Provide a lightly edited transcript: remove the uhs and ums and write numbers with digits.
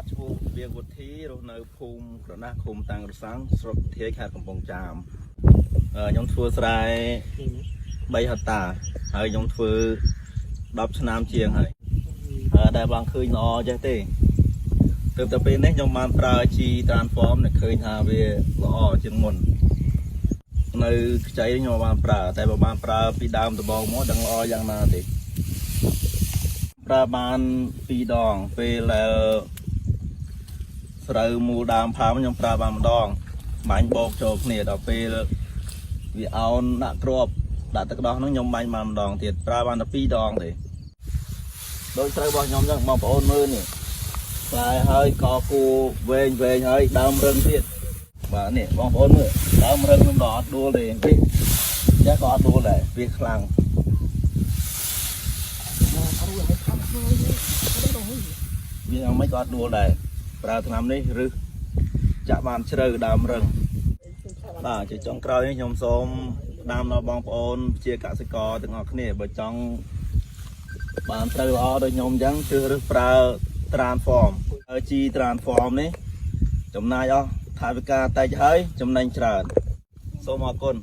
បាទឈ្មោះវាវុធីរស់នៅភូមិក្រណាស់ឃុំតាំងរសាំងស្រុកធាយខេត្តកំពង់ចាមខ្ញុំធ្វើស្រែ3ហិកតាហើយខ្ញុំធ្វើ10ឆ្នាំជាងហើយដែលបងឃើញល្អចេះទេទើបតែពេលនេះខ្ញុំបានប្រើជី transform ដែលឃើញថាវាល្អជាងមុននៅខ្ចីខ្ញុំបានប្រើតែបើបានប្រើពីដើមដំបូងមកដឹងល្អយ៉ាងណាទេប្រើបាន2ដងពេលស្រូវមូលដើមផើមខ្ញុំប្រើបានម្ដងបាញ់បោកចូលគ្នាដល់ពេលវាអោនដាក់គ្រាប់ដាក់ទឹកដោះហ្នឹងខ្ញុំបាញ់បានម្ដងទៀតប្រើបានតែ2ដងទេដូចស្រូវរបស់ខ្ញុំចឹងបងប្អូនមើលនេះខ្លាយហើយកគូវែងហើយដើមរឹងទៀតបាទនេះបងប្អូនមើលដើមរឹងខ្ញុំដល់អត់ដួលទេនេះចាក៏អត់ដួលដែរវាខ្លាំងវាយ៉ាងម៉េចក៏អត់ដួលដែរប្រើថ្នាំនេះឬចាក់បានជ្រៅដើមរឹងបាទជាចុងក្រោយនេះខ្ញុំសូមតាមដល់បងប្អូនជាកសិករទាំងអស់គ្នាបើចង់បានត្រូវល្អដូចខ្ញុំអញ្ចឹងគឺរើសប្រើ transform ជី transform នេះចំណាយអស់ថវិកាតិចហើយចំណេញច្រើនសូមអរគុណ